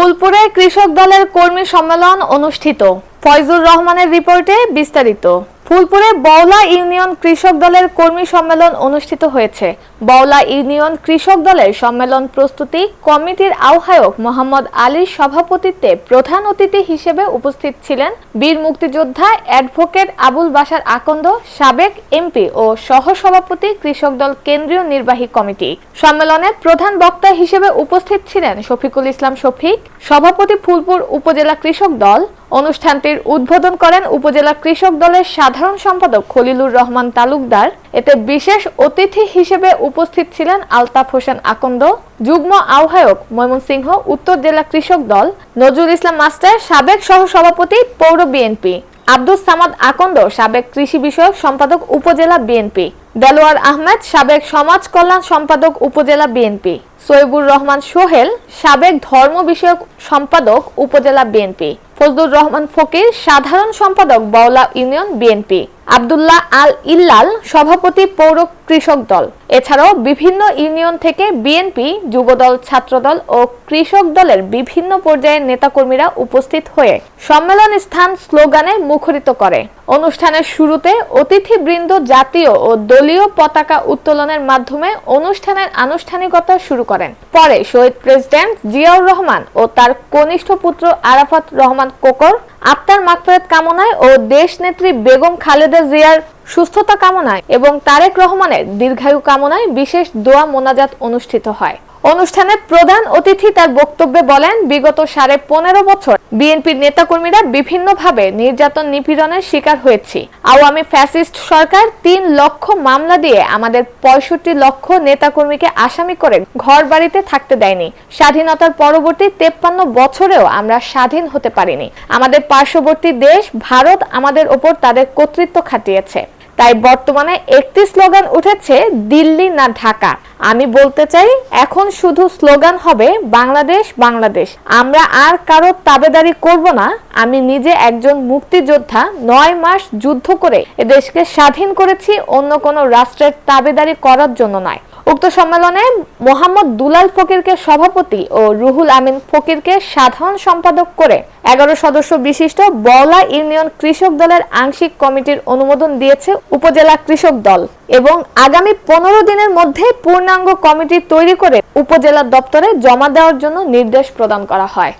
ফুলপুরে কৃষক দলের কর্মী সম্মেলন অনুষ্ঠিত। ফয়জুর রহমানের রিপোর্টে বিস্তারিত। ফুলপুরে বওলা ইউনিয়ন কৃষক দলের কর্মী সম্মেলন অনুষ্ঠিত হয়েছে। বওলা ইউনিয়ন কৃষক দলের সম্মেলন প্রস্তুতি কমিটির আহ্বায়ক মোহাম্মদ আলীর সভাপতিত্বে প্রধান অতিথি হিসেবে উপস্থিত ছিলেন বীর মুক্তিযোদ্ধা অ্যাডভোকেট আবুল বাশার আকন্দ, সাবেক এমপি ও সহসভাপতি কৃষক দল কেন্দ্রীয় নির্বাহী কমিটি। সম্মেলনে প্রধান বক্তা হিসেবে উপস্থিত ছিলেন শফিকুল ইসলাম শফিক, সভাপতি ফুলপুর উপজেলা কৃষক দল। অনুষ্ঠানটির উদ্বোধন করেন উপজেলা কৃষক দলের সাধারণ সম্পাদক খলিলুর রহমান তালুকদার। এতে বিশেষ অতিথি হিসেবে উপস্থিত ছিলেন আলতাফ হোসেন আকন্দ, যুগ্ম আহ্বায়ক ময়মনসিংহ উত্তর জেলা কৃষক দল, নজরুল ইসলাম মাস্টার, সাবেক সহসভাপতি পৌর বিএনপি, আব্দুস সামাদ আকন্দ, সাবেক কৃষি বিষয়ক সম্পাদক উপজেলা বিএনপি, দেলোয়ার আহমেদ, সাবেক সমাজ কল্যাণ সম্পাদক উপজেলা বিএনপি, সৈয়বুর রহমান সোহেল, সাবেক ধর্ম বিষয়ক সম্পাদক উপজেলা বিএনপি, ফজলুর রহমান ফকির, সাধারণ সম্পাদক বওলা ইউনিয়ন বিএনপি, আব্দুল্লাহ আল ইল্লাল, সভাপতি পৌর কৃষক দল। এছাড়াও বিভিন্ন ইউনিয়ন থেকে বিএনপি, যুবদল, ছাত্রদল ও কৃষক দলের বিভিন্ন পর্যায়ের নেতাকর্মীরা উপস্থিত হয়ে সম্মেলন স্থান স্লোগানে মুখরিত করে। অনুষ্ঠানের শুরুতে অতিথিবৃন্দ জাতীয় ও দলীয় পতাকা উত্তোলনের মাধ্যমে অনুষ্ঠানের আনুষ্ঠানিকতা শুরু করেন। পরে শহীদ প্রেসিডেন্ট জিয়াউর রহমান ও তার কনিষ্ঠ পুত্র আরাফাত রহমান কোকর আত্মার মাগফিরাত কামনায় ও দেশনেত্রী বেগম খালেদা জিয়ার সুস্থতা কামনায় এবং তারেক রহমানের দীর্ঘায়ু কামনায় বিশেষ দোয়া মোনাজাত অনুষ্ঠিত হয়। অনুষ্ঠানে প্রধান অতিথি তার বক্তব্যে বলেন, বিগত 15.5 বছর বিএনপির নেতাকর্মীরা বিভিন্নভাবে নির্যাতন নিপীড়নের শিকার হয়েছি। আওয়ামী ফ্যাসিস্ট সরকার 3 লক্ষ মামলা দিয়ে আমাদের 65 লক্ষ নেতাকর্মীকে আসামি করে ঘর বাড়িতে থাকতে দেয়নি। স্বাধীনতার পরবর্তী 53 বছরেও আমরা স্বাধীন হতে পারিনি। আমাদের পার্শ্ববর্তী দেশ ভারত আমাদের ওপর তাদের কর্তৃত্ব খাটিয়েছে। তাই বর্তমানে একটি স্লোগান উঠেছে, দিল্লি না ঢাকা। আমি বলতে চাই, এখন শুধু স্লোগান হবে বাংলাদেশ বাংলাদেশ। আমরা আর কারো তাবেদারি করব না। আমি নিজে একজন মুক্তিযোদ্ধা, 9 মাস যুদ্ধ করে এদেশকে স্বাধীন করেছি, অন্য কোনো রাষ্ট্রের তাবেদারি করার জন্য নয়। উক্ত সম্মেলনে মোহাম্মদ দুলাল ফকিরকে সভাপতি ও রুহুল আমিন ফকিরকে সাধারণ সম্পাদক করে 11 সদস্য বিশিষ্ট বওলা ইউনিয়ন কৃষক দলের আংশিক কমিটির অনুমোদন দিয়েছে উপজেলা কৃষক দল এবং আগামী 15 দিনের মধ্যে পূর্ণাঙ্গ কমিটি তৈরি করে উপজেলা দপ্তরে জমা দেওয়ার জন্য নির্দেশ প্রদান করা হয়।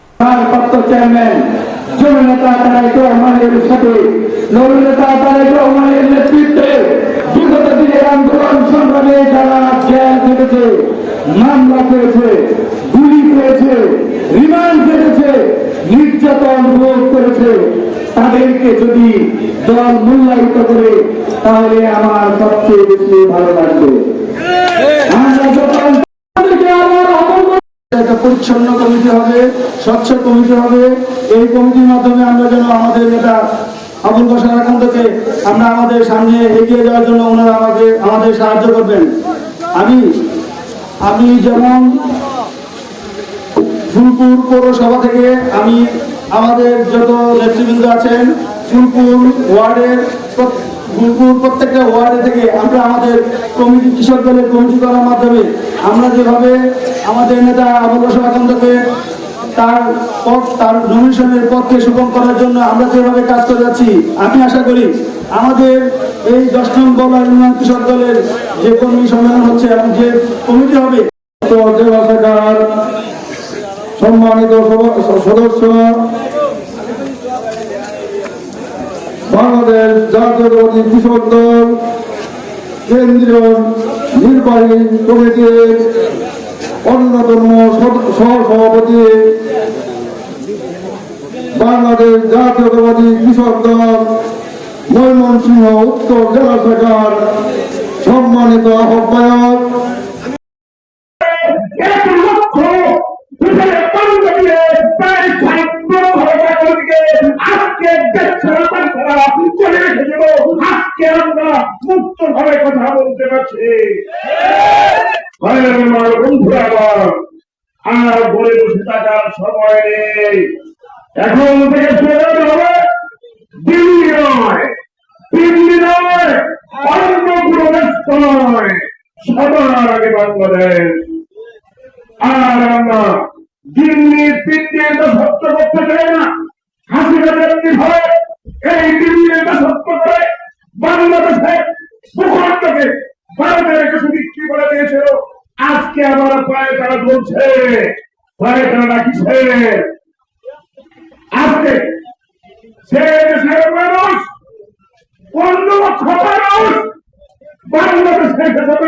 মামলা করেছে, গুলি করেছে, রিমান্ড করেছে, নির্যাতন ভোগ করেছে, তাদেরকে যদি দল মূল্যায়িত করে তাহলে আমার সবচেয়ে বেশি ভালো লাগবে। একটা পরিচ্ছন্ন কমিটি হবে, স্বচ্ছ কমিটি হবে। এই কমিটির মাধ্যমে আমরা যেন আমাদের নেতা আবুল বাশার আকন্দকে আমরা আমাদের সামনে এগিয়ে যাওয়ার জন্য ওনারা আমাদের সাহায্য করবেন। আমি যেমন ফুলপুর পৌরসভা থেকে আমি আমাদের যত নেতৃবৃন্দ আছেন ফুলপুর প্রত্যেকটা ওয়ার্ডে থেকে আমরা আমাদের কমিটি, কৃষক দলের কমিটি করার মাধ্যমে আমরা যেভাবে আমাদের নেতা আবুল বাশার আকন্দকে তার নমিনেশনের পথকে সুগম করার জন্য আমরা যেভাবে কাজ করে যাচ্ছি, আমি আশা করি আমাদের এই 10 নং বওলা ইউনিয়ন কৃষক দলের যে কর্মী সম্মেলন হচ্ছে এবং যে কমিটি হবে, সম্মানিত সদস্য, বাংলাদেশ জাতীয়তাবাদী কৃষক দল কেন্দ্রীয় নির্বাহী কমিটির অন্যতম সহসভাপতি, বাংলাদেশ জাতীয়তাবাদী কৃষক দল ময়মনসিংহ উত্তর জেলা শাখার সম্মানিত আহ্বায়ক, মুক্তভাবে কথা বলতে পারছি। বন্ধুরা, আর বলে বসে থাকার সময় নেই। এখন থেকে স্লোগান হবে, দিল্লি নয়, দিল্লি নয়, অন্য কোনো ব্যস্ত নয়, সবার আগে বাংলাদেশ। আর আমরা দিল্লির পিটিএটা সত্য করতে চায় না, হাসিনা ব্যক্তি হয় এই দিল্লি এটা সত্য করে বাংলাদেশে ভূখণ্ডকে ভারতের কাছে বিক্রি করে দিয়েছিল। আজকে আবার পায়ে তারা বলছে, পায়ে তারা ডাকিছে। আজকে সে দেশের মানুষ, অন্য লক্ষ মানুষ বাংলাদেশে এসে যাবে।